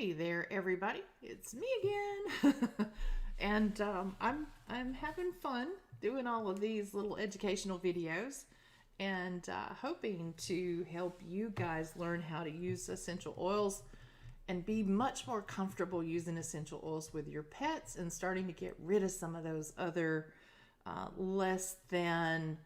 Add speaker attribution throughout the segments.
Speaker 1: Hey there, everybody! It's me again, and I'm having fun doing all of these little educational videos, and hoping to help you guys learn how to use essential oils and be much more comfortable using essential oils with your pets and starting to get rid of some of those other less than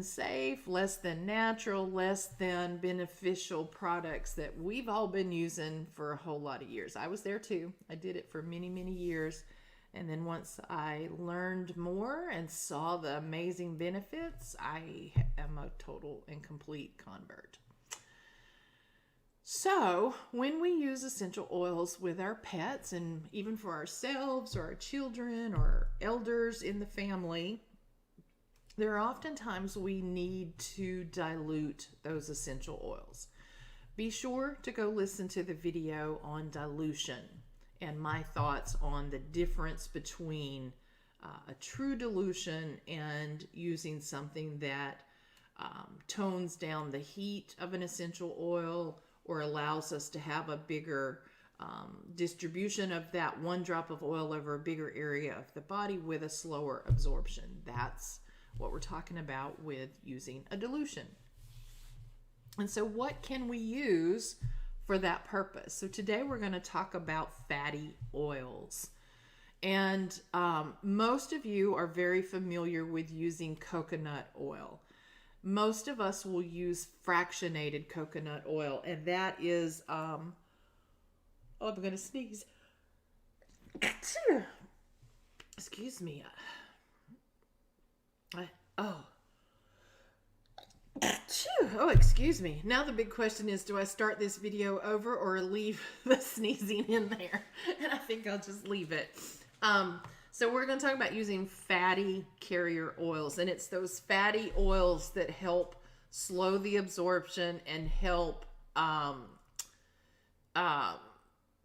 Speaker 1: safe, less than natural, less than beneficial products that we've all been using for a whole lot of years. I was there too. I did it for many, many years. And then once I learned more and saw the amazing benefits, I am a total and complete convert. So, when we use essential oils with our pets and even for ourselves or our children or elders in the family, there are often times we need to dilute those essential oils. Be sure to go listen to the video on dilution and my thoughts on the difference between a true dilution and using something that tones down the heat of an essential oil or allows us to have a bigger distribution of that one drop of oil over a bigger area of the body with a slower absorption. That's what we're talking about with using a dilution. And so what can we use for that purpose? So today we're going to talk about fatty oils. And most of you are very familiar with using coconut oil. Most of us will use fractionated coconut oil, and that is, I'm going to sneeze. Excuse me. Excuse me. Now the big question is, do I start this video over or leave the sneezing in there? And I think I'll just leave it. So we're going to talk about using fatty carrier oils, and it's those fatty oils that help slow the absorption and help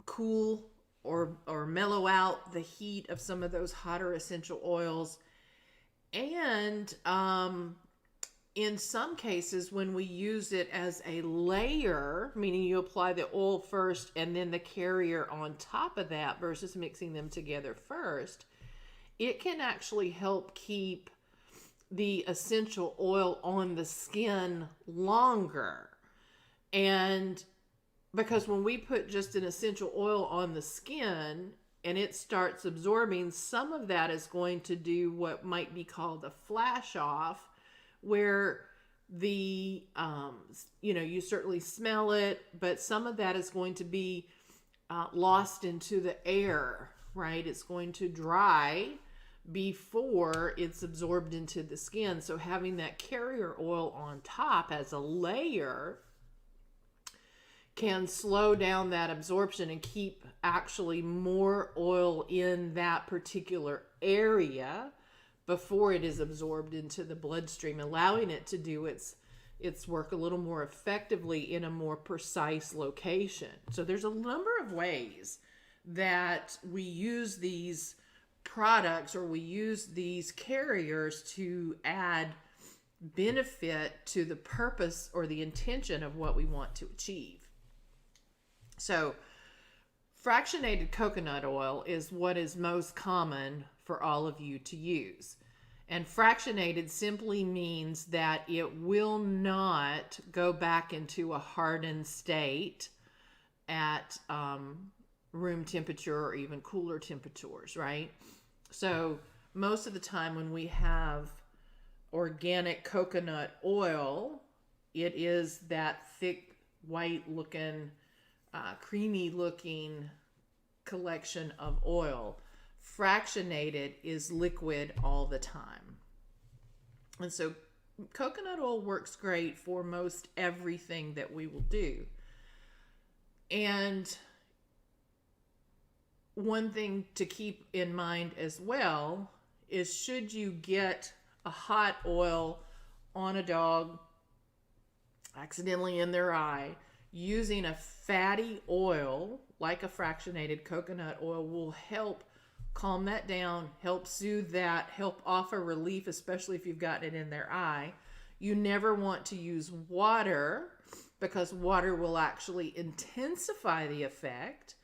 Speaker 1: cool or mellow out the heat of some of those hotter essential oils. And in some cases, when we use it as a layer, meaning you apply the oil first and then the carrier on top of that versus mixing them together first, it can actually help keep the essential oil on the skin longer. And because when we put just an essential oil on the skin and it starts absorbing, some of that is going to do what might be called a flash off, where the, you certainly smell it, but some of that is going to be lost into the air, right? It's going to dry before it's absorbed into the skin. So having that carrier oil on top as a layer can slow down that absorption and keep actually more oil in that particular area before it is absorbed into the bloodstream, allowing it to do its work a little more effectively in a more precise location. So there's a number of ways that we use these products or we use these carriers to add benefit to the purpose or the intention of what we want to achieve. So fractionated coconut oil is what is most common for all of you to use. And fractionated simply means that it will not go back into a hardened state at room temperature or even cooler temperatures, right? So most of the time when we have organic coconut oil, it is that thick, white looking, creamy looking collection of oil. Fractionated is liquid all the time. And so coconut oil works great for most everything that we will do. And one thing to keep in mind as well is, should you get a hot oil on a dog accidentally in their eye, using a fatty oil like a fractionated coconut oil will help calm that down, help soothe that, help offer relief, especially if you've gotten it in their eye. You never want to use water because water will actually intensify the effect,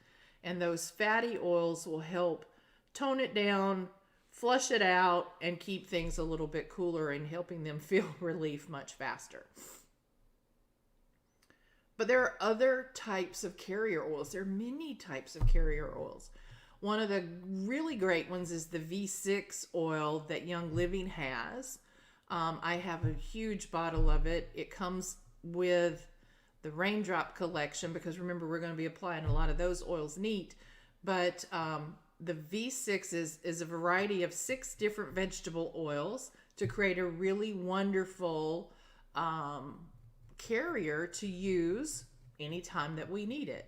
Speaker 1: and those fatty oils will help tone it down, flush it out, and keep things a little bit cooler and helping them feel relief much faster. But there are other types of carrier oils. There are many types of carrier oils. One of the really great ones is the V6 oil that Young Living has. I have a huge bottle of it. It comes with the Raindrop collection because remember, we're going to be applying a lot of those oils neat. But the V6 is a variety of 6 different vegetable oils to create a really wonderful carrier to use anytime that we need it.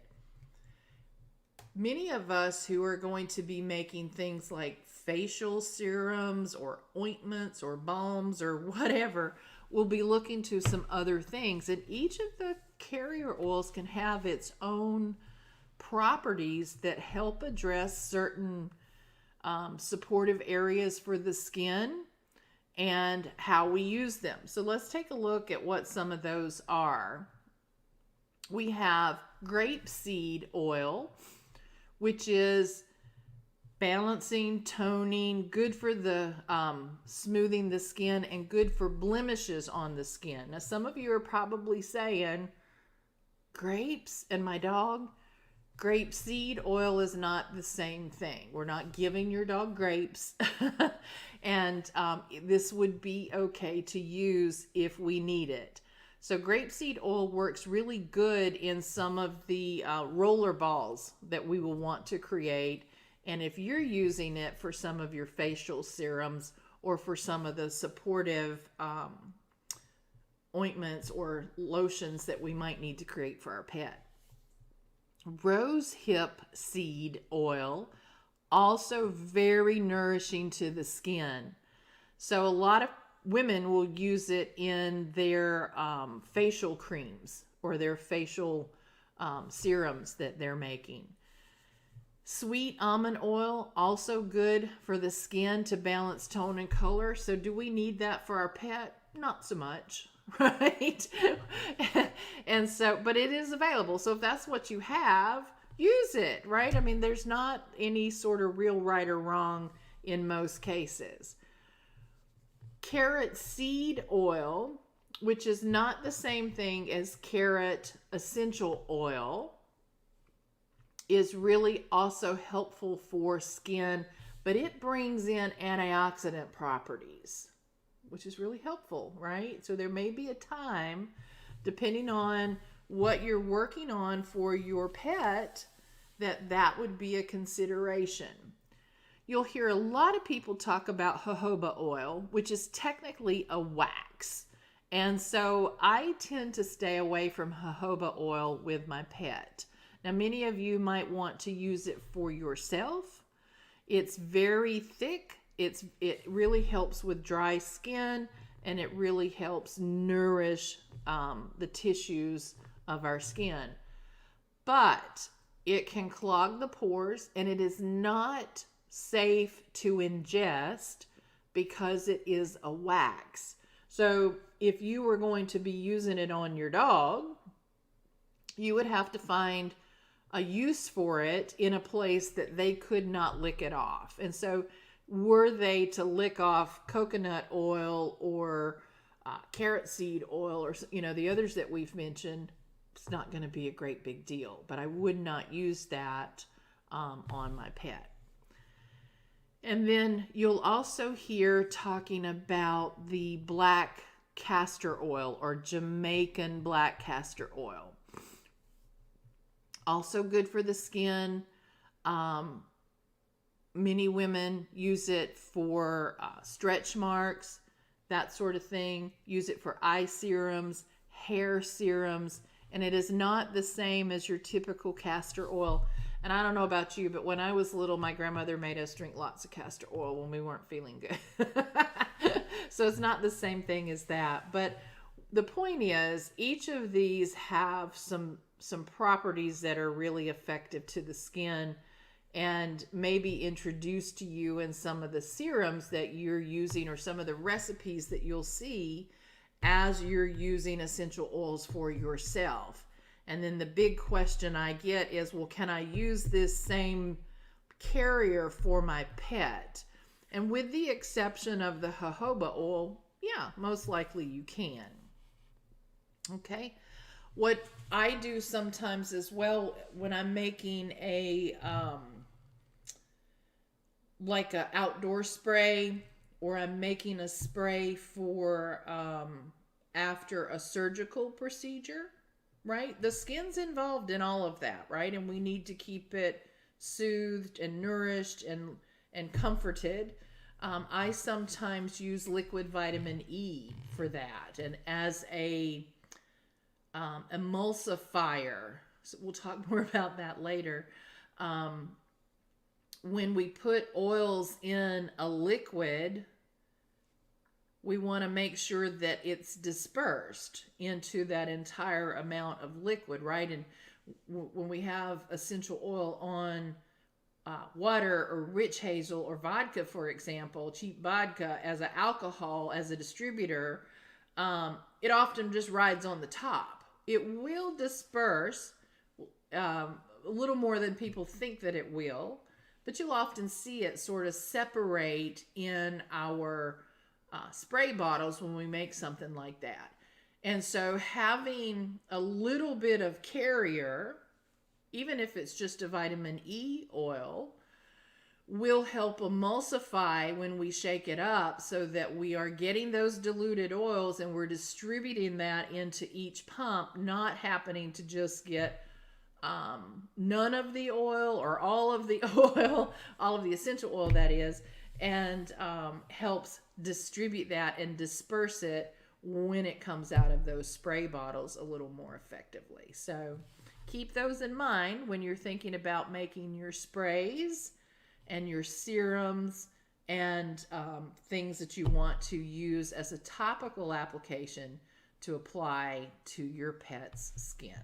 Speaker 1: Many of us who are going to be making things like facial serums or ointments or balms or whatever will be looking to some other things, and each of the carrier oils can have its own properties that help address certain supportive areas for the skin and how we use them. So let's take a look at what some of those are. We have grapeseed oil, which is balancing, toning, good for the smoothing the skin and good for blemishes on the skin. Now, some of you are probably saying, grapes and my dog, grapeseed oil is not the same thing. We're not giving your dog grapes. And this would be okay to use if we need it. So grapeseed oil works really good in some of the roller balls that we will want to create. And if you're using it for some of your facial serums or for some of the supportive ointments or lotions that we might need to create for our pet. Rose hip seed oil, also very nourishing to the skin. So a lot of women will use it in their facial creams or their facial serums that they're making. Sweet almond oil, also good for the skin to balance tone and color. So do we need that for our pet? Not so much, right? And so, but it is available. So if that's what you have, use it, right? I mean, there's not any sort of real right or wrong in most cases. Carrot seed oil, which is not the same thing as carrot essential oil, is really also helpful for skin, but it brings in antioxidant properties, which is really helpful, right? So there may be a time, depending on what you're working on for your pet, that would be a consideration. You'll hear a lot of people talk about jojoba oil, which is technically a wax. And so I tend to stay away from jojoba oil with my pet. Now, many of you might want to use it for yourself. It's very thick. It really helps with dry skin, and it really helps nourish the tissues of our skin. But it can clog the pores, and it is not safe to ingest because it is a wax. So if you were going to be using it on your dog, you would have to find a use for it in a place that they could not lick it off. And so were they to lick off coconut oil or carrot seed oil or the others that we've mentioned, it's not going to be a great big deal. But I would not use that on my pet. And then you'll also hear talking about the black castor oil or Jamaican black castor oil. Also good for the skin. Many women use it for stretch marks, that sort of thing. Use it for eye serums, hair serums, and it is not the same as your typical castor oil. And I don't know about you, but when I was little, my grandmother made us drink lots of castor oil when we weren't feeling good. So it's not the same thing as that. But the point is, each of these have some properties that are really effective to the skin and maybe introduced to you in some of the serums that you're using or some of the recipes that you'll see. as you're using essential oils for yourself. And then the big question I get is, well, can I use this same carrier for my pet? And with the exception of the jojoba oil, yeah, most likely you can. Okay. What I do sometimes as well when I'm making a like a outdoor spray, or I'm making a spray for after a surgical procedure, right? The skin's involved in all of that, right? And we need to keep it soothed and nourished and comforted. I sometimes use liquid vitamin E for that, and as a emulsifier. So we'll talk more about that later. When we put oils in a liquid, we want to make sure that it's dispersed into that entire amount of liquid, right? And when we have essential oil on water or witch hazel or vodka, for example, cheap vodka as an alcohol, as a distributor, it often just rides on the top. It will disperse a little more than people think that it will, but you'll often see it sort of separate in our spray bottles when we make something like that. And so having a little bit of carrier, even if it's just a vitamin E oil, will help emulsify when we shake it up, so that we are getting those diluted oils and we're distributing that into each pump, not happening to just get none of the oil or all of the oil, all of the essential oil that is, and helps distribute that and disperse it when it comes out of those spray bottles a little more effectively. So keep those in mind when you're thinking about making your sprays and your serums and things that you want to use as a topical application to apply to your pet's skin.